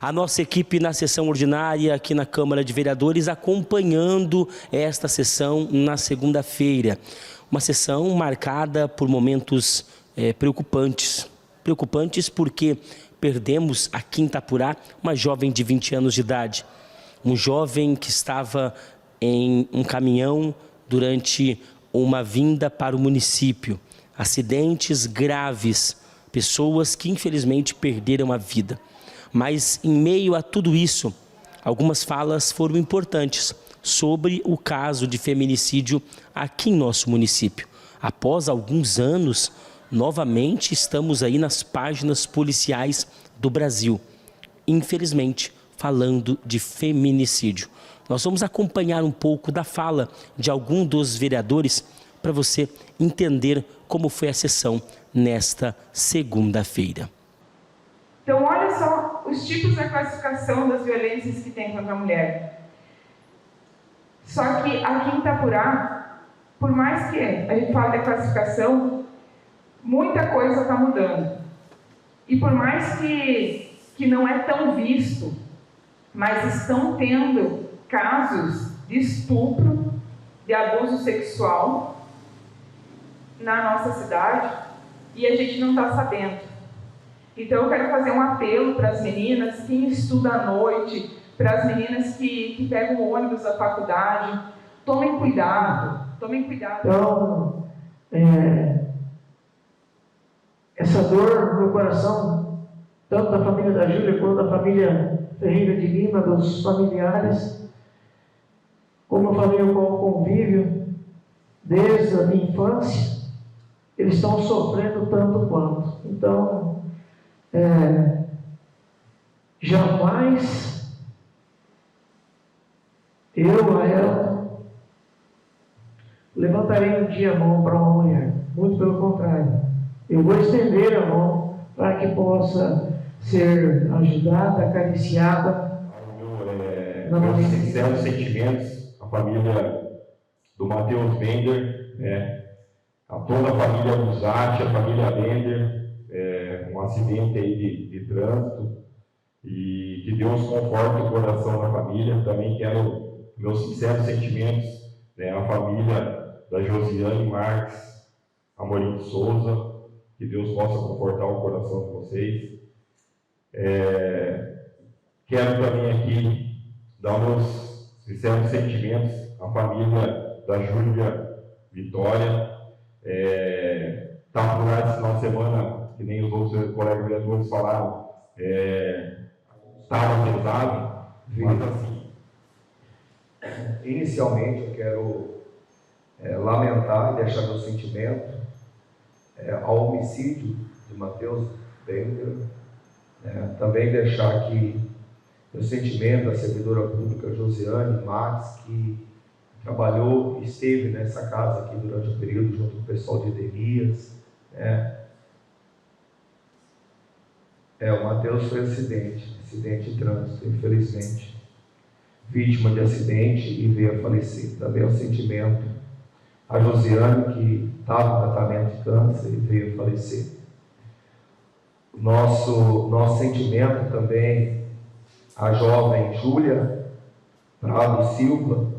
A nossa equipe na sessão ordinária aqui na Câmara de Vereadores acompanhando esta sessão na segunda-feira. Uma sessão marcada por momentos preocupantes. Preocupantes porque perdemos aqui em Itapurá uma jovem de 20 anos de idade. Um jovem que estava em um caminhão durante uma vinda para o município. Acidentes graves, pessoas que infelizmente perderam a vida. Mas em meio a tudo isso, algumas falas foram importantes sobre o caso de feminicídio aqui em nosso município. Após alguns anos, novamente estamos aí nas páginas policiais do Brasil. Infelizmente, falando de feminicídio. Nós vamos acompanhar um pouco da fala de algum dos vereadores para você entender como foi a sessão nesta segunda-feira. Então, olha só os tipos da classificação das violências que tem contra a mulher. Só que aqui em Itapurá, por mais que a gente fale da classificação, muita coisa está mudando. E por mais que não é tão visto, mas estão tendo casos de estupro, de abuso sexual na nossa cidade e a gente não está sabendo. Então eu quero fazer um apelo para as meninas, quem estuda à noite, para as meninas que pegam o ônibus da faculdade, tomem cuidado. Então, essa dor no coração, tanto da família da Júlia quanto da família Ferreira de Lima, dos familiares, como a família com o convívio, desde a minha infância, eles estão sofrendo tanto quanto. Então, jamais eu, a ela, levantarei um dia a mão para uma mulher. Muito pelo contrário. Eu vou estender a mão para que possa ser ajudada, acariciada. Meus sinceros sentimentos à família do Matheus Bender, a toda a família Buzatti, a família Bender, um acidente aí de trânsito, e que Deus conforte o coração da família. Também quero meus sinceros sentimentos à família da Josiane Marques Amorim de Souza, que Deus possa confortar o coração de vocês. Quero também aqui dar meus sinceros sentimentos à família da Júlia Vitória. Está por lá esse final de semana, que nem os outros colegas vereadores falaram, estava pesado, mas assim. Inicialmente, eu quero lamentar e deixar meu sentimento ao homicídio de Matheus Bender. Também deixar aqui meu sentimento à servidora pública Josiane Marques, que trabalhou e esteve nessa casa aqui durante o período junto com o pessoal de Delias. O Matheus foi acidente de trânsito, infelizmente. Vítima de acidente e veio a falecer. Também é um sentimento a Josiane, que estava em tratamento de câncer e veio a falecer. Nosso sentimento também a jovem Júlia Prado Silva,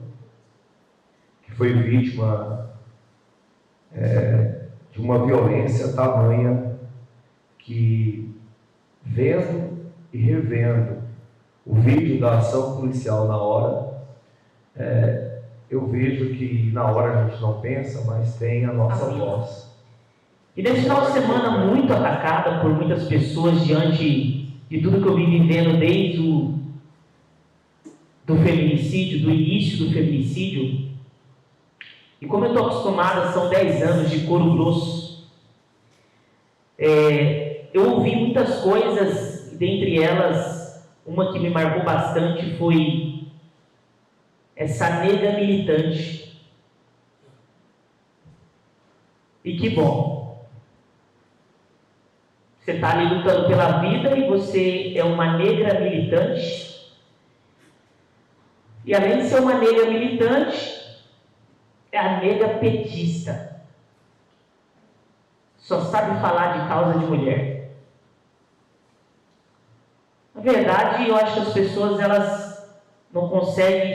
que foi vítima de uma violência tamanha que, vendo e revendo o vídeo da ação policial na hora, eu vejo que na hora a gente não pensa, mas tem a nossa voz. E nesse final de semana muito atacada por muitas pessoas diante de tudo que eu vim vivendo desde do feminicídio, do início do feminicídio. E como eu estou acostumada, são 10 anos de couro grosso. Eu ouvi muitas coisas, dentre elas, uma que me marcou bastante foi essa nega militante. E que bom. Você está ali lutando pela vida e você é uma negra militante. E além de ser uma negra militante, é a negra petista. Só sabe falar de causa de mulher. Na verdade, eu acho que as pessoas elas não conseguem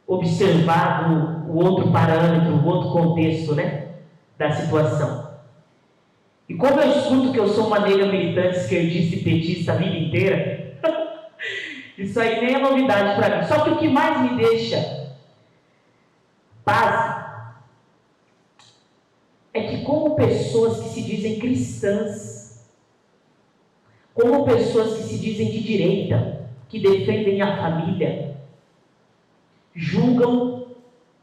observar o outro parâmetro, o outro contexto, né, da situação. E como eu escuto que eu sou uma negra militante, esquerdista e petista a vida inteira, isso aí nem é novidade para mim. Só que o que mais me deixa paz é que, como pessoas que se dizem cristãs, como pessoas que se dizem de direita, que defendem a família, julgam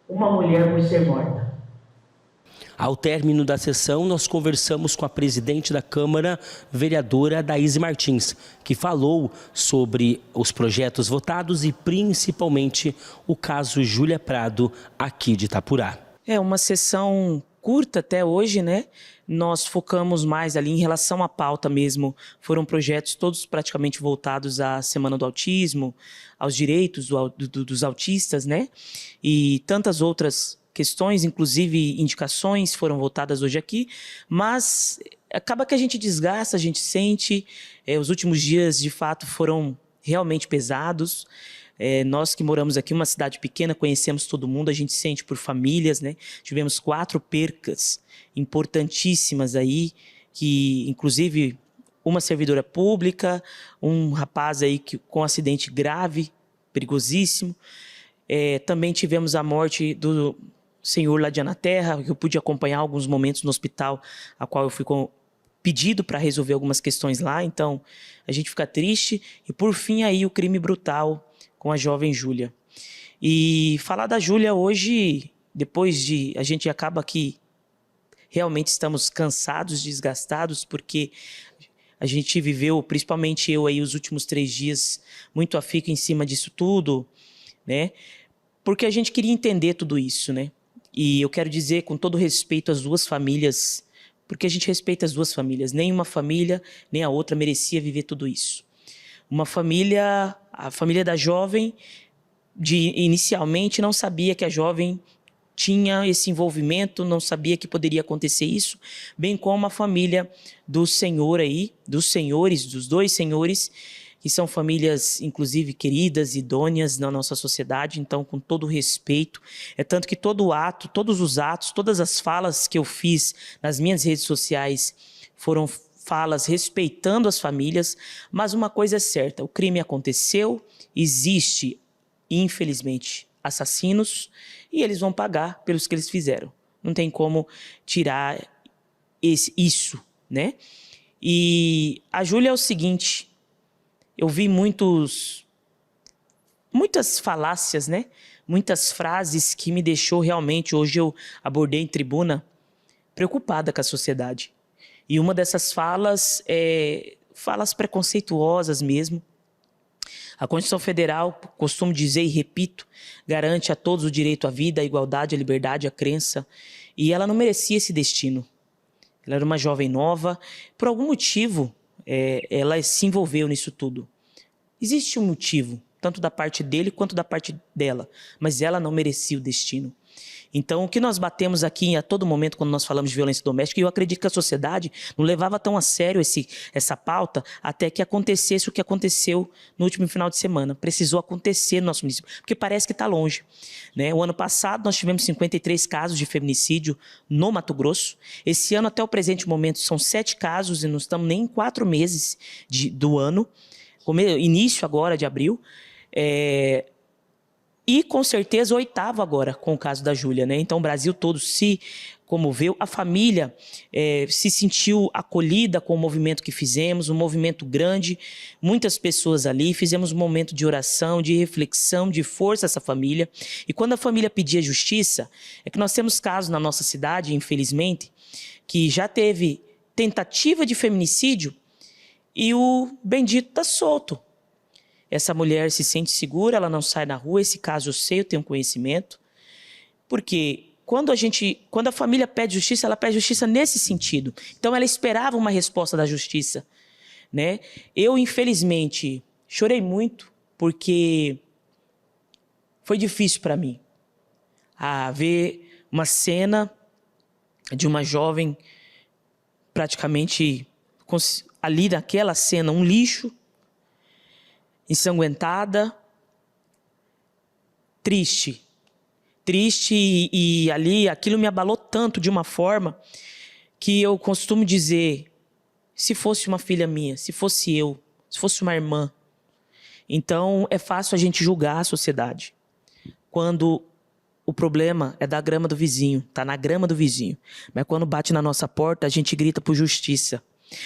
uma mulher por ser morta. Ao término da sessão, nós conversamos com a presidente da Câmara, vereadora Daíse Martins, que falou sobre os projetos votados e principalmente o caso Júlia Prado, aqui de Itapurá. É uma sessão curta até hoje, né? Nós focamos mais ali em relação à pauta mesmo. Foram projetos todos praticamente voltados à Semana do Autismo, aos direitos dos autistas, né? E tantas outras questões, inclusive indicações, foram votadas hoje aqui, mas acaba que a gente desgasta, a gente sente, os últimos dias de fato foram realmente pesados. Nós que moramos aqui, uma cidade pequena, conhecemos todo mundo, a gente sente por famílias, né? Tivemos 4 percas importantíssimas aí, que inclusive uma servidora pública, um rapaz aí com um acidente grave, perigosíssimo. Também tivemos a morte do senhor lá de Anaterra, que eu pude acompanhar alguns momentos no hospital, a qual eu fui pedido para resolver algumas questões lá, então a gente fica triste. E por fim aí o crime brutal com a jovem Júlia. E falar da Júlia hoje, depois de... a gente acaba que realmente estamos cansados, desgastados, porque a gente viveu, principalmente eu aí, os últimos 3 dias, muito afico em cima disso tudo, né? Porque a gente queria entender tudo isso, né? E eu quero dizer, com todo respeito às 2 famílias, porque a gente respeita as 2 famílias, nem uma família, nem a outra merecia viver tudo isso. Uma família, a família da jovem, inicialmente não sabia que a jovem tinha esse envolvimento, não sabia que poderia acontecer isso, bem como a família do senhor aí, dos 2 senhores, que são famílias, inclusive, queridas, idôneas na nossa sociedade, então, com todo respeito. É tanto que todos os atos, todas as falas que eu fiz nas minhas redes sociais foram falas respeitando as famílias, mas uma coisa é certa, o crime aconteceu, existe, infelizmente, assassinos, e eles vão pagar pelos que eles fizeram. Não tem como tirar isso, né? E a Júlia é o seguinte... eu vi muitas falácias, né? Muitas frases que me deixou realmente, hoje eu abordei em tribuna, preocupada com a sociedade. E uma dessas falas falas preconceituosas mesmo. A Constituição Federal, costumo dizer e repito, garante a todos o direito à vida, à igualdade, à liberdade, à crença. E ela não merecia esse destino. Ela era uma jovem nova, por algum motivo... ela se envolveu nisso tudo. Existe um motivo, tanto da parte dele quanto da parte dela, mas ela não merecia o destino. Então, o que nós batemos aqui a todo momento quando nós falamos de violência doméstica, e eu acredito que a sociedade não levava tão a sério essa pauta até que acontecesse o que aconteceu no último final de semana. Precisou acontecer no nosso município, porque parece que está longe, né? O ano passado nós tivemos 53 casos de feminicídio no Mato Grosso. Esse ano, até o presente momento, são 7 casos e não estamos nem em 4 meses do ano, início agora de abril. E, com certeza, o 8º agora, com o caso da Júlia, né? Então, o Brasil todo se comoveu. A família se sentiu acolhida com o movimento que fizemos, um movimento grande, muitas pessoas ali. Fizemos um momento de oração, de reflexão, de força a essa família. E quando a família pedia justiça, é que nós temos casos na nossa cidade, infelizmente, que já teve tentativa de feminicídio e o bendito está solto. Essa mulher se sente segura, ela não sai na rua. Esse caso eu sei, eu tenho conhecimento. Porque quando a família pede justiça, ela pede justiça nesse sentido. Então ela esperava uma resposta da justiça, né? Eu, infelizmente, chorei muito, porque foi difícil para mim ver uma cena de uma jovem praticamente ali naquela cena, um lixo, ensanguentada, triste. Triste e ali aquilo me abalou tanto de uma forma que eu costumo dizer, se fosse uma filha minha, se fosse eu, se fosse uma irmã. Então é fácil a gente julgar a sociedade quando o problema é da grama do vizinho, tá na grama do vizinho. Mas quando bate na nossa porta, a gente grita por justiça.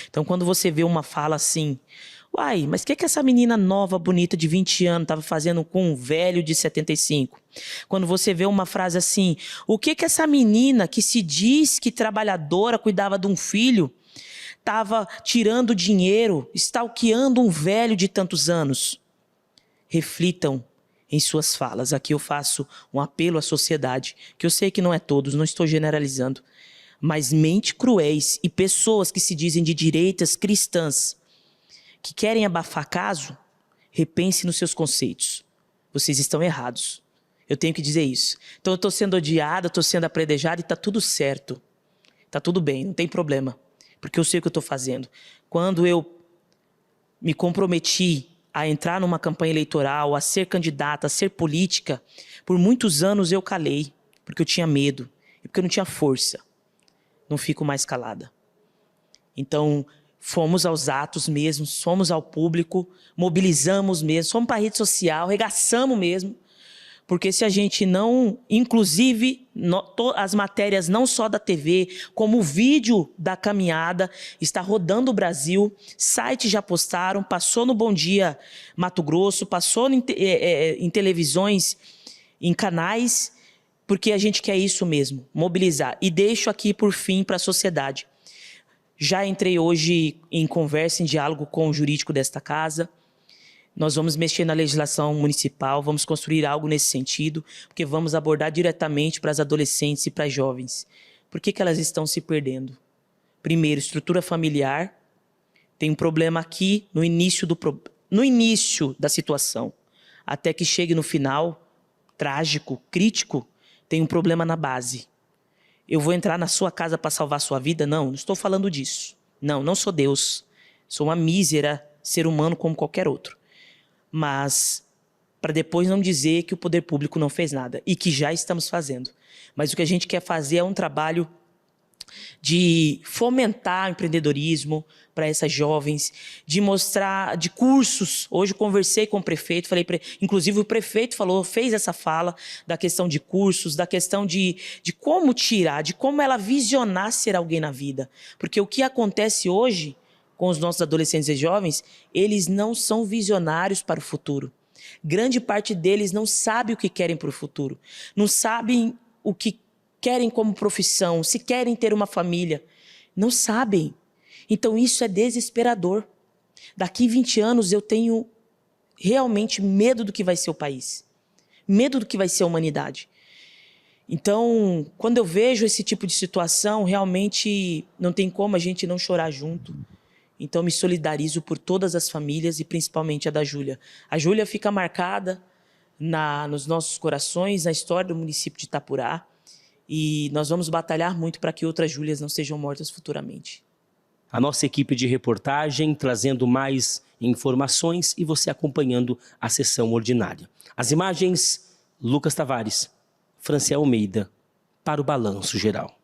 Então quando você vê uma fala assim, uai, mas o que essa menina nova, bonita, de 20 anos, estava fazendo com um velho de 75? Quando você vê uma frase assim, o que essa menina que se diz que trabalhadora, cuidava de um filho, estava tirando dinheiro, stalkeando um velho de tantos anos? Reflitam em suas falas. Aqui eu faço um apelo à sociedade, que eu sei que não é todos, não estou generalizando, mas mentes cruéis e pessoas que se dizem de direitas cristãs, que querem abafar caso, repense nos seus conceitos. Vocês estão errados. Eu tenho que dizer isso. Então eu estou sendo odiada, estou sendo apredejada e está tudo certo. Está tudo bem, não tem problema. Porque eu sei o que eu estou fazendo. Quando eu me comprometi a entrar numa campanha eleitoral, a ser candidata, a ser política, por muitos anos eu calei, porque eu tinha medo e porque eu não tinha força. Não fico mais calada. Então, fomos aos atos mesmo, fomos ao público, mobilizamos mesmo, fomos para a rede social, regaçamos mesmo, porque se a gente não, inclusive, as matérias não só da TV, como o vídeo da caminhada, está rodando o Brasil, sites já postaram, passou no Bom Dia Mato Grosso, passou em televisões, em canais, porque a gente quer isso mesmo, mobilizar. E deixo aqui, por fim, para a sociedade. Já entrei hoje em conversa, em diálogo com o jurídico desta casa. Nós vamos mexer na legislação municipal, vamos construir algo nesse sentido, porque vamos abordar diretamente para as adolescentes e para as jovens. Por que elas estão se perdendo? Primeiro, estrutura familiar. Tem um problema aqui no início da situação. Até que chegue no final, trágico, crítico, tem um problema na base. Eu vou entrar na sua casa para salvar a sua vida? Não, não estou falando disso. Não sou Deus. Sou uma mísera ser humano como qualquer outro. Mas, para depois não dizer que o poder público não fez nada. E que já estamos fazendo. Mas o que a gente quer fazer é um trabalho de fomentar o empreendedorismo para essas jovens, de mostrar, de cursos. Hoje eu conversei com o prefeito, inclusive o prefeito fez essa fala da questão de cursos, da questão de como tirar, de como ela visionar ser alguém na vida. Porque o que acontece hoje com os nossos adolescentes e jovens, eles não são visionários para o futuro. Grande parte deles não sabe o que querem para o futuro, não sabem o que querem como profissão, se querem ter uma família, não sabem. Então isso é desesperador. Daqui 20 anos eu tenho realmente medo do que vai ser o país, medo do que vai ser a humanidade. Então, quando eu vejo esse tipo de situação, realmente não tem como a gente não chorar junto. Então me solidarizo por todas as famílias e principalmente a da Júlia. A Júlia fica marcada nos nossos corações, na história do município de Itapurá. E nós vamos batalhar muito para que outras Júlias não sejam mortas futuramente. A nossa equipe de reportagem trazendo mais informações e você acompanhando a sessão ordinária. As imagens, Lucas Tavares, Franciel Almeida, para o Balanço Geral.